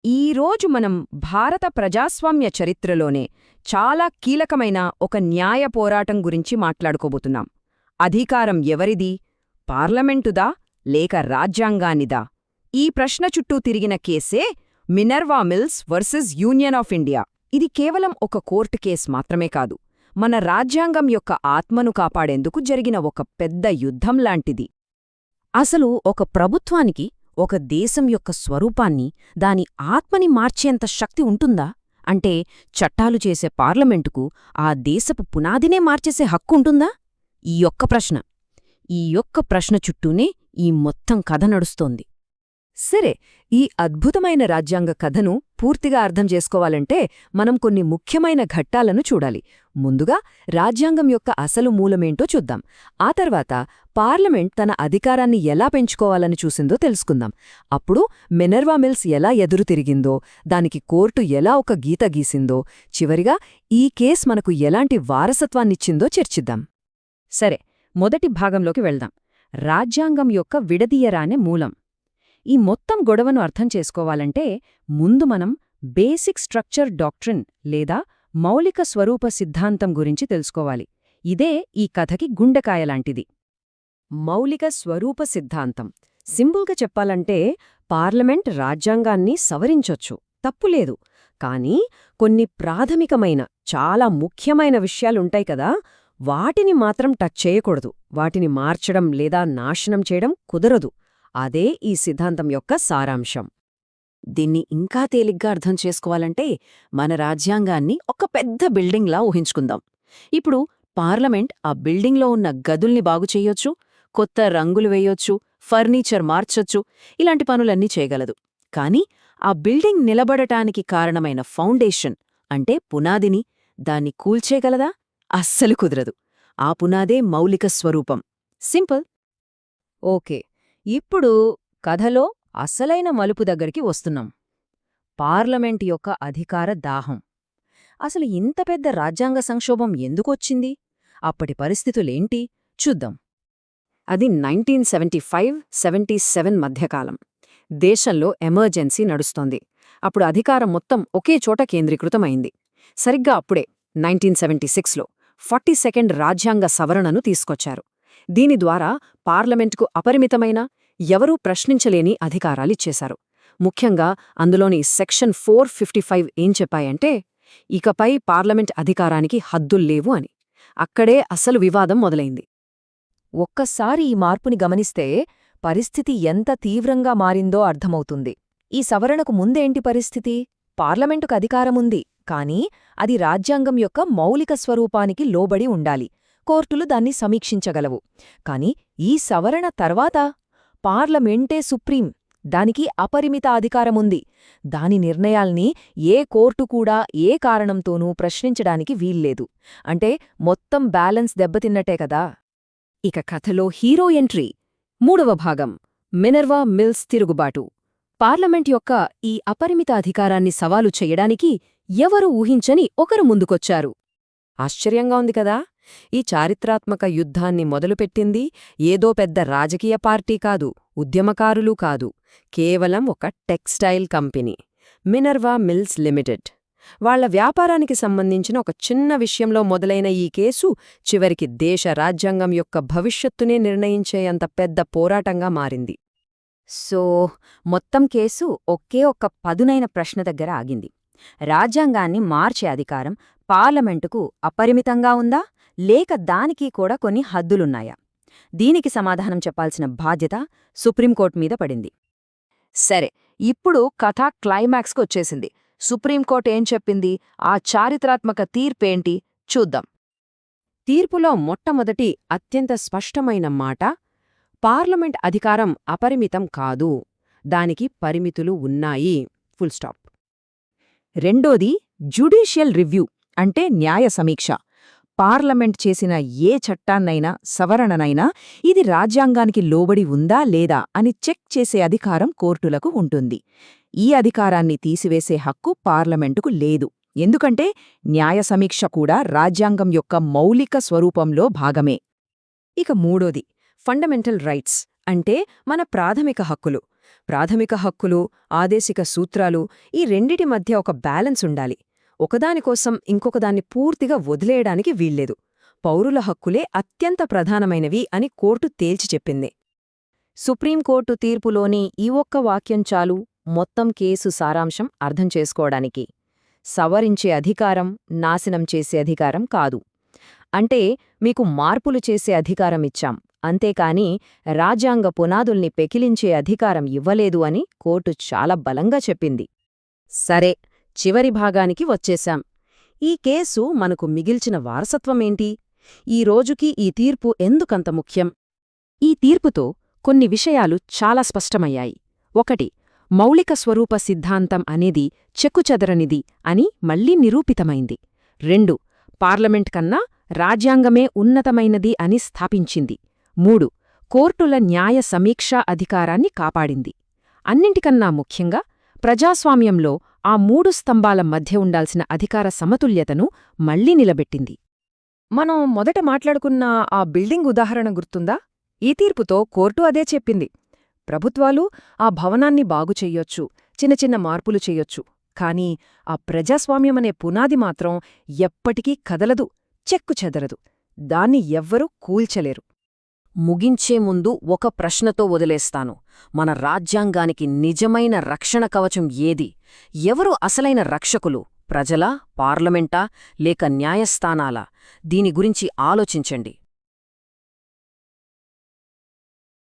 ఈరోజు మనం భారత ప్రజాస్వామ్య చరిత్రలోనే చాలా కీలకమైన ఒక న్యాయ పోరాటం గురించి మాట్లాడుకోబోతున్నాం. అధికారం ఎవరిది? పార్లమెంటుదా లేక రాజ్యాంగానిదా? ఈ ప్రశ్న చుట్టూ తిరిగిన కేసే Minerva Mills versus union of India. ఇది కేవలం ఒక కోర్టు కేస్ మాత్రమే కాదు, మన రాజ్యాంగం యొక్క ఆత్మను కాపాడేందుకు జరిగిన ఒక పెద్ద యుద్ధం లాంటిది. అసలు ఒక ప్రభుత్వానికి ఒక దేశం యొక్క స్వరూపాన్ని, దాని ఆత్మని మార్చేంత శక్తి ఉంటుందా? అంటే చట్టాలు చేసే పార్లమెంటుకు ఆ దేశపు పునాదినే మార్చేసే హక్కుంటుందా? ఈ యొక్క ప్రశ్న చుట్టూనే ఈ మొత్తం కథ నడుస్తోంది. సరే, ఈ అద్భుతమైన రాజ్యాంగ కథను పూర్తిగా అర్థం చేసుకోవాలంటే మనం కొన్ని ముఖ్యమైన ఘట్టాలను చూడాలి. ముందుగా రాజ్యాంగం యొక్క అసలు మూలమేంటో చూద్దాం. ఆ తర్వాత పార్లమెంట్ తన అధికారాన్ని ఎలా పెంచుకోవాలని చూసిందో తెలుసుకుందాం. అప్పుడు మినర్వా మిల్స్ ఎలా ఎదురుతిరిగిందో, దానికి కోర్టు ఎలా ఒక గీత గీసిందో, చివరిగా ఈ కేస్ మనకు ఎలాంటి వారసత్వాన్నిచ్చిందో చర్చిద్దాం. సరే, మొదటి భాగంలోకి వెళ్దాం. రాజ్యాంగం యొక్క విడదీయరానే మూలం. ఈ మొత్తం గొడవను అర్థం చేసుకోవాలంటే ముందు మనం బేసిక్ స్ట్రక్చర్ డాక్ట్రిన్ లేదా మౌలిక స్వరూప సిద్ధాంతం గురించి తెలుసుకోవాలి. ఇదే ఈ కథకి గుండెకాయలాంటిది. మౌలిక స్వరూప సిద్ధాంతం సింపుల్గా చెప్పాలంటే పార్లమెంట్ రాజ్యాంగాన్ని సవరించొచ్చు, తప్పులేదు. కానీ కొన్ని ప్రాథమికమైన, చాలా ముఖ్యమైన విషయాలుంటాయి కదా, వాటిని మాత్రం టచ్ చేయకూడదు. వాటిని మార్చడం లేదా నాశనం చేయడం కుదరదు. అదే ఈ సిద్ధాంతం యొక్క సారాంశం. దీన్ని ఇంకా తేలిగ్గా అర్థం చేసుకోవాలంటే మన రాజ్యాంగాన్ని ఒక పెద్ద బిల్డింగ్లా ఊహించుకుందాం. ఇప్పుడు పార్లమెంట్ ఆ బిల్డింగ్లో ఉన్న గదుల్ని బాగుచెయ్యొచ్చు, కొత్త రంగులు వేయొచ్చు, ఫర్నిచర్ మార్చొచ్చు, ఇలాంటి పనులన్నీ చేయగలదు. కాని ఆ బిల్డింగ్ నిలబడటానికి కారణమైన ఫౌండేషన్ అంటే పునాదిని, దాన్ని కూల్చేయగలదా? అస్సలు కుదరదు. ఆ పునాదే మౌలిక స్వరూపం. సింపుల్. ఓకే, ఇప్పుడు కథలో అసలైన మలుపు దగ్గరికి వస్తున్నాం. పార్లమెంట్ యొక్క అధికార దాహం. అసలు ఇంత పెద్ద రాజ్యాంగ సంక్షోభం ఎందుకొచ్చింది? అప్పటి పరిస్థితులేంటి చూద్దాం. అది 1975-77 మధ్యకాలం. దేశంలో ఎమర్జెన్సీ నడుస్తోంది. అప్పుడు అధికారం మొత్తం ఒకే చోట కేంద్రీకృతమైంది. సరిగ్గా అప్పుడే 1976లో 42వ రాజ్యాంగ సవరణను తీసుకొచ్చారు. దీని ద్వారా పార్లమెంటుకు అపరిమితమైన, ఎవరూ ప్రశ్నించలేని అధికారాలిచ్చేశారు. ముఖ్యంగా అందులోని సెక్షన్ 455 ఏం చెప్పాయంటే, ఇకపై పార్లమెంట్ అధికారానికి హద్దుల్లేవు అని. అక్కడే అసలు వివాదం మొదలైంది. ఒక్కసారి ఈ మార్పుని గమనిస్తే పరిస్థితి ఎంత తీవ్రంగా మారిందో అర్థమవుతుంది. ఈ సవరణకు ముందేంటి పరిస్థితి? పార్లమెంటుకు అధికారముంది, కానీ అది రాజ్యాంగం యొక్క మౌలిక స్వరూపానికి లోబడి ఉండాలి. కోర్టులు దాన్ని సమీక్షించగలవు. కాని ఈ సవరణ తర్వాత పార్లమెంటే సుప్రీం, దానికి అపరిమిత అధికారముంది. దాని నిర్ణయాల్ని ఏ కోర్టు కూడా ఏ కారణంతోనూ ప్రశ్నించడానికి వీల్లేదు. అంటే మొత్తం బ్యాలెన్స్ దెబ్బతిన్నట్టే కదా. ఇక కథలో హీరో ఎంట్రీ. 3వ భాగం, మినర్వా మిల్స్ తిరుగుబాటు. పార్లమెంట్ యొక్క ఈ అపరిమిత అధికారాన్ని సవాలు చెయ్యడానికి ఎవరూ ఊహించని ఒకరు ముందుకొచ్చారు. ఆశ్చర్యంగా ఉంది కదా. ఈ చారిత్రాత్మక యుద్ధాన్ని మొదలుపెట్టింది ఏదో పెద్ద రాజకీయ పార్టీ కాదు, ఉద్యమకారులు కాదు, కేవలం ఒక textile company, Minerva Mills limited. వాళ్ల వ్యాపారానికి సంబంధించిన ఒక చిన్న విషయంలో మొదలైన ఈ కేసు చివరికి దేశ రాజ్యాంగం యొక్క భవిష్యత్తునే నిర్ణయించేంత పెద్ద పోరాటంగా మారింది. సో మొత్తం కేసు ఒకే ఒక్క పదునైన ప్రశ్న దగ్గర ఆగింది. రాజ్యాంగాన్ని మార్చే అధికారం పార్లమెంటుకు అపరిమితంగా ఉందా, లేక దానికి కూడా కొన్ని హద్దులున్నాయా? దీనికి సమాధానం చెప్పాల్సిన బాధ్యత సుప్రీంకోర్టు మీద పడింది. సరే, ఇప్పుడు కథ క్లైమాక్స్కొచ్చేసింది. సుప్రీంకోర్టు ఏం చెప్పింది? ఆ చారిత్రాత్మక తీర్పేంటి చూద్దాం. తీర్పులో మొట్టమొదటి అత్యంత స్పష్టమైన మాట, పార్లమెంట్ అధికారం అపరిమితం కాదు, దానికి పరిమితులు ఉన్నాయి, ఫుల్ స్టాప్. రెండోది జ్యుడిషియల్ రివ్యూ అంటే న్యాయ సమీక్ష. పార్లమెంట్ చేసిన ఏ చట్టాన్నైనా, సవరణనైనా ఇది రాజ్యాంగానికి లోబడి ఉందా లేదా అని చెక్ చేసే అధికారం కోర్టులకు ఉంటుంది. ఈ అధికారాన్ని తీసివేసే హక్కు పార్లమెంటుకు లేదు. ఎందుకంటే న్యాయ సమీక్ష కూడా రాజ్యాంగం యొక్క మౌలిక స్వరూపంలో భాగమే. ఇక మూడోది ఫండమెంటల్ రైట్స్ అంటే మన ప్రాథమిక హక్కులు. ప్రాథమిక హక్కులు, ఆదేశిక సూత్రాలు ఈ రెండిటి మధ్య ఒక బ్యాలెన్స్ ఉండాలి. ఒకదానికోసం ఇంకొకదాన్ని పూర్తిగా వదిలేయడానికి వీల్లేదు. పౌరుల హక్కులే అత్యంత ప్రధానమైనవి అని కోర్టు తేల్చి చెప్పింది. సుప్రీంకోర్టు తీర్పులోని ఈ ఒక్క వాక్యం చాలు మొత్తం కేసు సారాంశం అర్థం చేసుకోవడానికి. సవరించే అధికారం, నాశనం చేసే అధికారం కాదు. అంటే మీకు మార్పులు చేసే అధికారం ఇచ్చాం, అంతేకాని రాజ్యాంగ పునాదుల్ని పెకిలించే అధికారం ఇవ్వలేదు అని కోర్టు చాలా బలంగా చెప్పింది. సరే, చివరి భాగానికి వచ్చేశాం. ఈ కేసు మనకు మిగిల్చిన వారసత్వమేంటి? ఈ రోజుకి ఈ తీర్పు ఎందుకంత ముఖ్యం? ఈ తీర్పుతో కొన్ని విషయాలు చాలా స్పష్టమయ్యాయి. 1. మౌలిక స్వరూప సిద్ధాంతం అనేది చెక్కుచెదరనిది అని మళ్లీ నిరూపితమైంది. 2. పార్లమెంట్ కన్నా రాజ్యాంగమే ఉన్నతమైనది అని స్థాపించింది. 3. కోర్టుల న్యాయ సమీక్షా అధికారాన్ని కాపాడింది. అన్నింటికన్నా ముఖ్యంగా ప్రజాస్వామ్యంలో ఆ 3 స్తంభాల మధ్య ఉండాల్సిన అధికార సమతుల్యతను మళ్లీ నిలబెట్టింది. మనం మొదట మాట్లాడుకున్న ఆ బిల్డింగ్ ఉదాహరణ గుర్తుందా? ఈ తీర్పుతో కోర్టు అదే చెప్పింది. ప్రభుత్వాలు ఆ భవనాన్ని బాగుచెయ్యొచ్చు, చిన్న చిన్న మార్పులు చెయ్యొచ్చు, కానీ ఆ ప్రజాస్వామ్యమనే పునాది మాత్రం ఎప్పటికీ కదలదు, చెక్కుచెదరదు. దాన్ని ఎవ్వరూ కూల్చలేరు. ముగించే ముందు ఒక ప్రశ్నతో వదిలేస్తాను. మన రాజ్యాంగానికి నిజమైన రక్షణ కవచం ఏది? ఎవరు అసలైన రక్షకులు? ప్రజలా, పార్లమెంటా, లేక న్యాయస్థానాలా? దీని గురించి ఆలోచించండి.